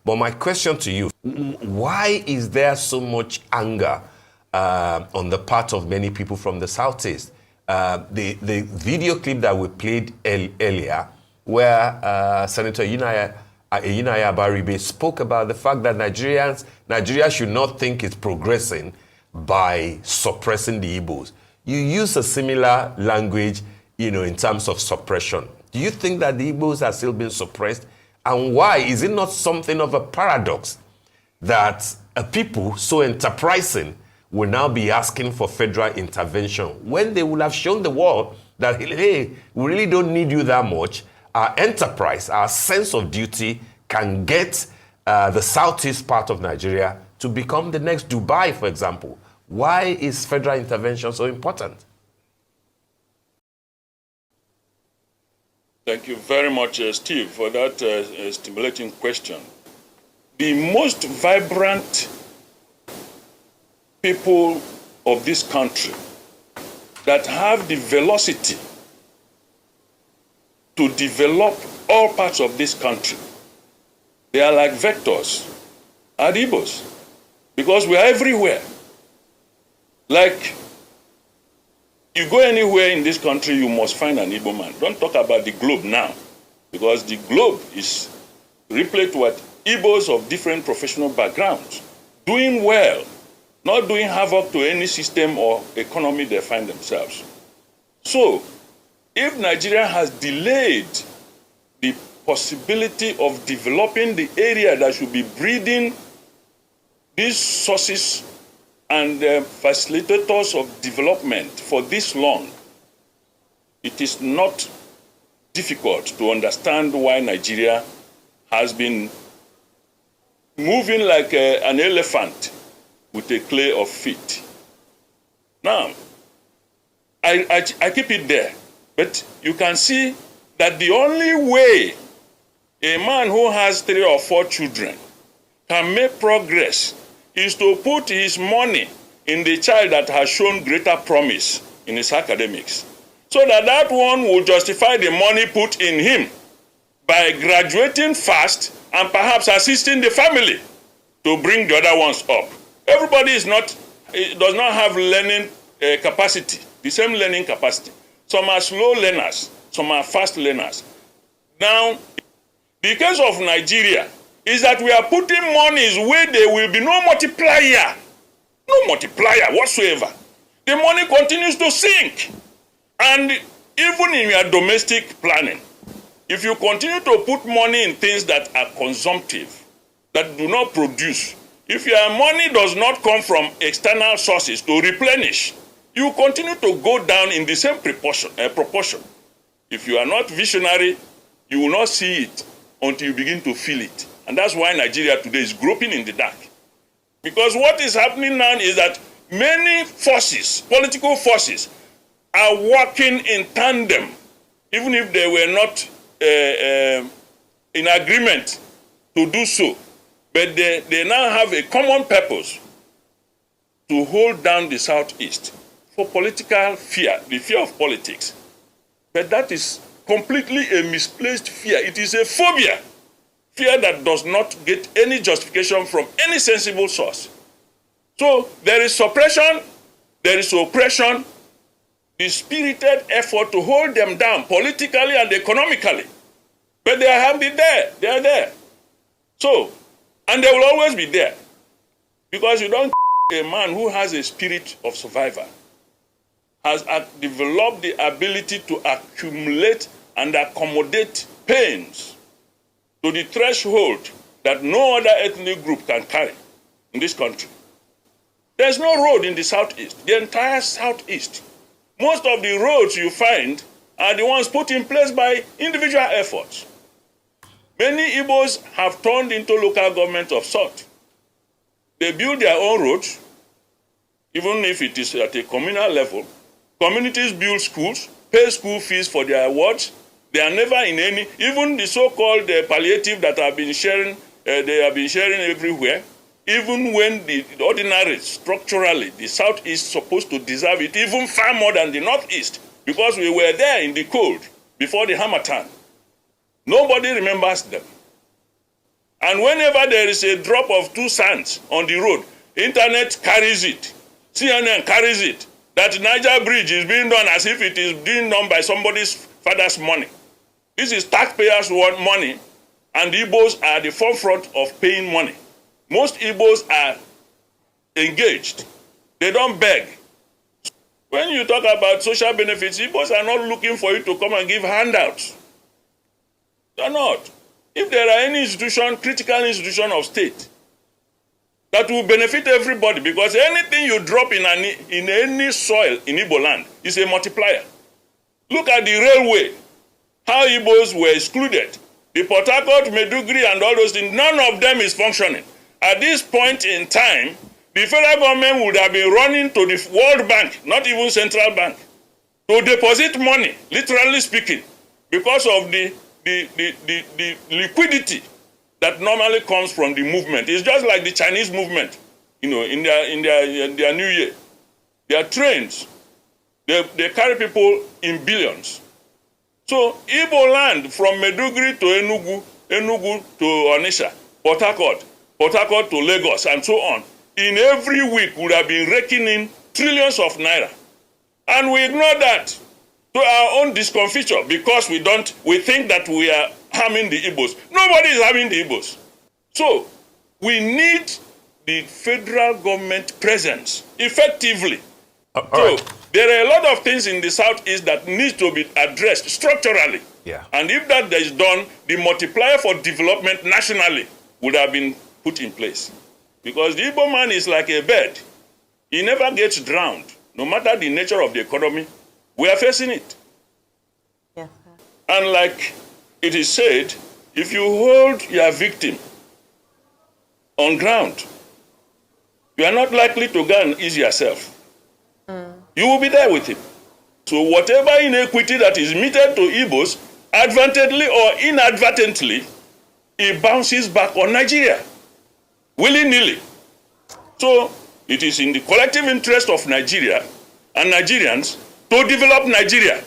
But my question to you, why is there so much anger on the part of many people from the Southeast? The video clip that we played earlier, where Senator Yinaya Baribe spoke about the fact that Nigeria should not think it's progressing by suppressing the Igbos. You use a similar language, in terms of suppression. Do you think that the Igbos are still being suppressed? And why? Is it not something of a paradox that a people so enterprising will now be asking for federal intervention when they will have shown the world that, hey, we really don't need you that much. Our enterprise, our sense of duty can get the southeast part of Nigeria to become the next Dubai, for example. Why is federal intervention so important? Thank you very much, Steve, for that stimulating question. The most vibrant people of this country that have the velocity to develop all parts of this country, they are like vectors, are the Igbos, because we are everywhere. Like, you go anywhere in this country, you must find an Igbo man. Don't talk about the globe now, because the globe is replete with Igbos of different professional backgrounds, doing well, not doing havoc to any system or economy they find themselves. So, if Nigeria has delayed the possibility of developing the area that should be breeding these sources and facilitators of development for this long, it is not difficult to understand why Nigeria has been moving like an elephant with a clay of feet. Now, I keep it there, but you can see that the only way a man who has 3 or 4 children can make progress is to put his money in the child that has shown greater promise in his academics, so that that one will justify the money put in him by graduating fast and perhaps assisting the family to bring the other ones up. Everybody does not have learning capacity, the same learning capacity. Some are slow learners, some are fast learners. Now, the case of Nigeria is that we are putting monies where there will be no multiplier whatsoever. The money continues to sink. And even in your domestic planning, if you continue to put money in things that are consumptive, that do not produce, if your money does not come from external sources to replenish, you continue to go down in the same proportion. If you are not visionary, you will not see it until you begin to feel it. And that's why Nigeria today is groping in the dark. Because what is happening now is that many forces, political forces, are working in tandem, even if they were not in agreement to do so. But they now have a common purpose to hold down the Southeast for political fear, the fear of politics. But that is completely a misplaced fear. It is a phobia. Fear that does not get any justification from any sensible source. So there is suppression, there is oppression, the spirited effort to hold them down politically and economically. But they are there. They are there. So, and they will always be there. Because you don't a man who has a spirit of survivor, has developed the ability to accumulate and accommodate pains to the threshold that no other ethnic group can carry in this country. There's no road in the Southeast, the entire Southeast. Most of the roads you find are the ones put in place by individual efforts. Many Igbos have turned into local government of sort. They build their own roads, even if it is at a communal level. Communities build schools, pay school fees for their wards. They are never in any, even the so-called palliative that have been sharing, they have been sharing everywhere. Even when the ordinary, structurally, the South is supposed to deserve it even far more than the Northeast, because we were there in the cold before the Harmattan. Nobody remembers them. And whenever there is a drop of 2 cents on the road, internet carries it. CNN carries it. That Niger Bridge is being done as if it is being done by somebody's father's money. This is taxpayers' money, and the Igbos are the forefront of paying money. Most Igbos are engaged. They don't beg. When you talk about social benefits, Igbos are not looking for you to come and give handouts. They're not. If there are any institution, critical institution of state, that will benefit everybody, because anything you drop in any soil in Igbo land is a multiplier. Look at the railway, how Igbos were excluded. The Port Harcourt, Meduguri, and all those things, none of them is functioning. At this point in time, the federal government would have been running to the World Bank, not even Central Bank, to deposit money, literally speaking, because of the liquidity that normally comes from the movement. It's just like the Chinese movement, in their New Year. Their trains, they carry people in billions. So Igbo land from Meduguri to Enugu, Enugu to Onitsha, Port Harcourt to Lagos, and so on, in every week would have been raking in trillions of naira. And we ignore that to our own discomfiture, because we think that we are harming the Igbos. Nobody is harming the Igbos. So we need the federal government presence effectively. Right. There are a lot of things in the Southeast that need to be addressed structurally. Yeah. And if that is done, the multiplier for development nationally would have been put in place. Because the Igbo man is like a bird. He never gets drowned, no matter the nature of the economy. We are facing it. Yes, And like it is said, if you hold your victim on ground, you are not likely to go and ease yourself. You will be there with him. So whatever inequity that is meted to Igbos, advantageously or inadvertently, it bounces back on Nigeria, willy-nilly. So it is in the collective interest of Nigeria and Nigerians to develop Nigeria.